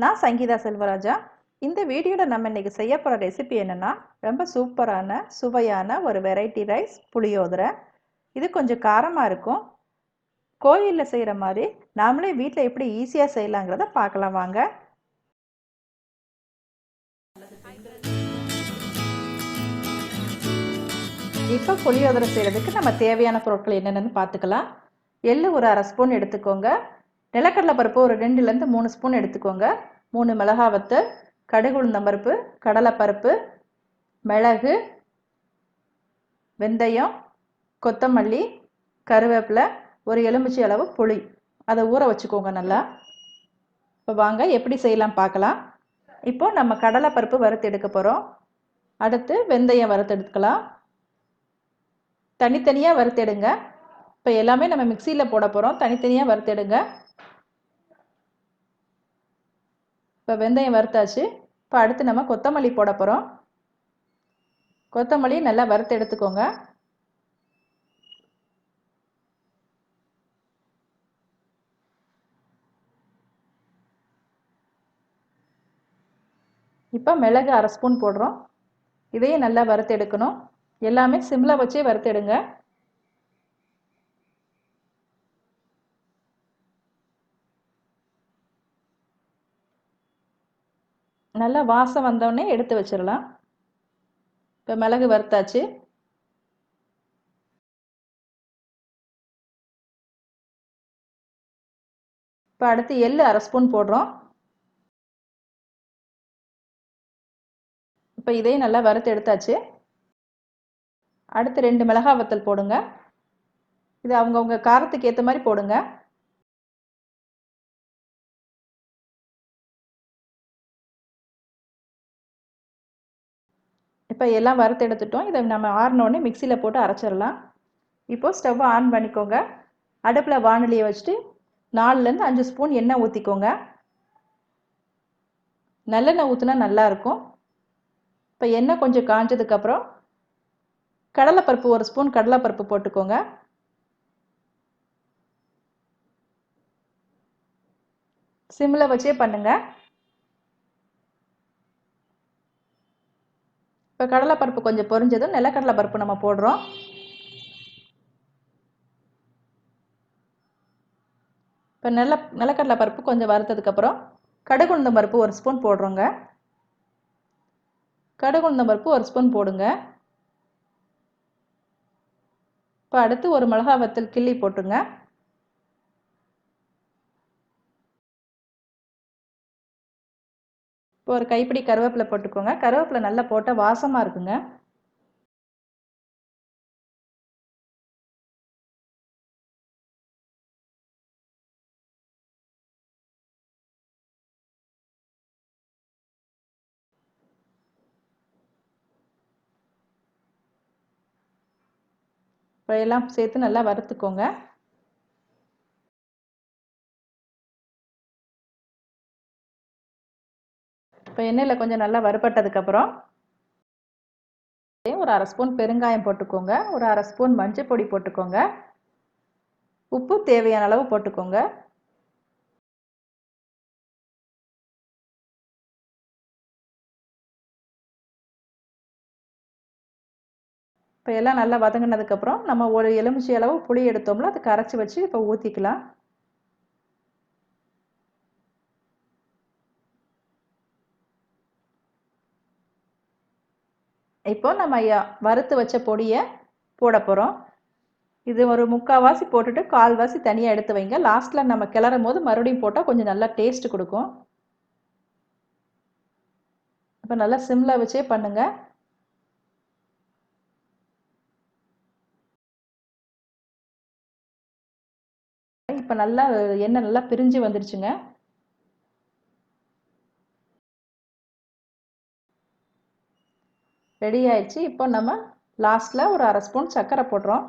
நான் சங்கீதா செல்வராஜா. இந்த வீடியோவில் நம்ம இன்றைக்கி செய்ய போகிற ரெசிபி என்னென்னா, ரொம்ப சூப்பரான சுவையான ஒரு வெரைட்டி ரைஸ் புளியோதரை. இது கொஞ்சம் காரமாக இருக்கும். கோயிலில் செய்கிற மாதிரி நாமளே வீட்டில் எப்படி ஈஸியாக செய்யலாங்கிறத பார்க்கலாம் வாங்க. இப்போ புளியோதரை செய்கிறதுக்கு நம்ம தேவையான பொருட்கள் என்னென்னு பார்த்துக்கலாம். எள்ளு ஒரு 1/2 ஸ்பூன் எடுத்துக்கோங்க. நிலக்கடலை பருப்பு ஒரு 2லேருந்து 3 ஸ்பூன் எடுத்துக்கோங்க. 3 மிளகாய் வத்தல், கடுகு உளுந்தம்பருப்பு, கடலைப்பருப்பு, மிளகு, வெந்தயம், கொத்தமல்லி, கருவேப்பிலை, ஒரு எலுமிச்சை அளவு புளி. அதை ஊற வச்சுக்கோங்க நல்லா. இப்போ வாங்க எப்படி செய்யலாம் பார்க்கலாம். இப்போ நம்ம கடலைப்பருப்பு வறுத்து எடுக்க போகிறோம். அடுத்து வெந்தயம் வறுத்து எடுத்துக்கலாம். தனித்தனியாக வறுத்தெடுங்க. இப்போ எல்லாமே நம்ம மிக்சியில் போட போகிறோம். தனித்தனியாக வறுத்தெடுங்க. இப்போ வெந்தயம் வறுத்தாச்சு. இப்போ அடுத்து நம்ம கொத்தமல்லி போட போகிறோம். கொத்தமல்லி நல்லா வறுத்து எடுத்துக்கோங்க. இப்போ மிளகு 1/2 ஸ்பூன் போடுறோம். இதையும் நல்லா வறுத்து எடுக்கணும். எல்லாமே சிம்மில் வச்சே வறுத்தெடுங்க. நல்லா வாசம் வந்தோடனே எடுத்து வச்சிடலாம். இப்போ மிளகு வறுத்தாச்சு. இப்போ அடுத்து எள்ளு 1/2 ஸ்பூன் போடுறோம். இப்போ இதையும் நல்லா வறுத்து எடுத்தாச்சு. அடுத்து 2 மிளகாய் வத்தல் போடுங்க. இது அவங்கவுங்க காரத்துக்கு ஏற்ற மாதிரி போடுங்க. இப்போ எல்லாம் வறுத்து எடுத்துட்டோம். இதை நம்ம ஆறினோடனே மிக்சியில் போட்டு அரைச்சிடலாம். இப்போது ஸ்டவ்வை ஆன் பண்ணிக்கோங்க. அடுப்பில் வானலியை வச்சுட்டு 4லேருந்து 5 ஸ்பூன் எண்ணெய் ஊற்றிக்கோங்க. நல்லெண்ணெய் ஊற்றினா நல்லாயிருக்கும். இப்போ எண்ணெய் கொஞ்சம் காஞ்சதுக்கப்புறம் கடலைப்பருப்பு 1 ஸ்பூன் கடலைப்பருப்பு போட்டுக்கோங்க. சிம்மில் வச்சே பண்ணுங்கள். இப்போ கடலைப்பருப்பு கொஞ்சம் பொரிஞ்சதும் நிலக்கடலை பருப்பு நம்ம போடுறோம். இப்போ நிலக்கடலை பருப்பு கொஞ்சம் வறுத்ததுக்கப்புறம் கடுகு உளுந்தம் பருப்பு 1 ஸ்பூன் போடுறோங்க. கடுகு உளுந்தம் பருப்பு 1 ஸ்பூன் போடுங்க. இப்போ அடுத்து ஒரு மிளகாய் வத்தல் கிள்ளி போட்டுங்க. இப்போ ஒரு கைப்பிடி கருவேப்பிலை போட்டுக்கோங்க. கருவேப்பிலை நல்லா போட்டால் வாசமாக இருக்குங்க. இப்போ எல்லாம் சேர்த்து நல்லா வறுத்துக்கோங்க. இப்போ எண்ணெயில் கொஞ்சம் நல்லா வறுபட்டதுக்கப்புறம் ஒரு 1/2 ஸ்பூன் பெருங்காயம் போட்டுக்கோங்க. ஒரு 1/2 ஸ்பூன் மஞ்சள் பொடி போட்டுக்கோங்க. உப்பு தேவையான அளவு போட்டுக்கோங்க. இப்போ எல்லாம் நல்லா வதங்கினதுக்கப்புறம் நம்ம ஒரு எலுமிச்சை அளவு புளி எடுத்தோம்ல, அதை கரைச்சி வச்சு இப்போ ஊற்றிக்கலாம். இப்போ நம்ம வறுத்து வச்ச பொடியை போட போகிறோம். இது ஒரு 3/4 போட்டுட்டு 1/4 தனியாக எடுத்து வைங்க. லாஸ்ட்டில் நம்ம கிளறும் போது மறுபடியும் போட்டால் கொஞ்சம் நல்லா டேஸ்ட் கொடுக்கும். இப்போ நல்லா சிம்மில் வச்சே பண்ணுங்கள். இப்போ நல்லா எண்ணெய் நல்லா பிரிஞ்சு வந்துருச்சுங்க. ரெடி ஆயிடுச்சு. இப்போ நம்ம லாஸ்ட்டில் ஒரு 1/2 ஸ்பூன் சர்க்கரை போடுறோம்.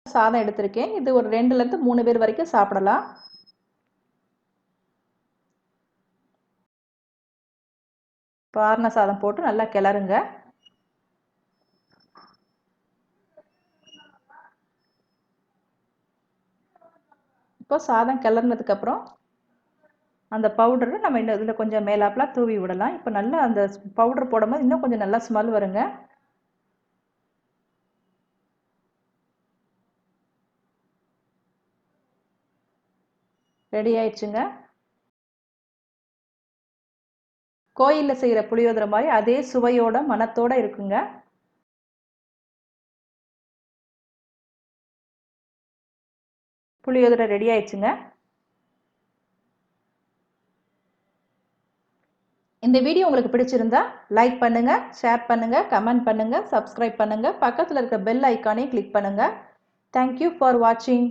சாதம் எடுத்திருக்கேன். இது ஒரு 2லேருந்து 3 பேர் வரைக்கும் சாப்பிடலாம். பாரண சாதம் போட்டு நல்லா கிளறுங்க. இப்போ சாதம் கிளறினதுக்கப்புறம் அந்த பவுடரை நம்ம இன்னும் இதில் கொஞ்சம் மேலாப்பில் தூவி விடலாம். இப்போ நல்லா அந்த பவுடர் போடும்போது இன்னும் கொஞ்சம் நல்லா ஸ்மெல் வருங்க. ரெடி ஆயிடுச்சுங்க. கோயிலில் செய்கிற புளியோதரை மாதிரி அதே சுவையோட மணத்தோட இருக்குங்க. புளியோதரை ரெடி ஆயிடுச்சுங்க. இந்த வீடியோ உங்களுக்கு பிடிச்சிருந்தா லைக் பண்ணுங்க, ஷேர் பண்ணுங்க, கமெண்ட் பண்ணுங்க, சப்ஸ்கிரைப் பண்ணுங்க, பக்கத்தில் இருக்க பெல் ஐக்கானே கிளிக் பண்ணுங்க. தேங்க்யூ ஃபார் வாட்சிங்.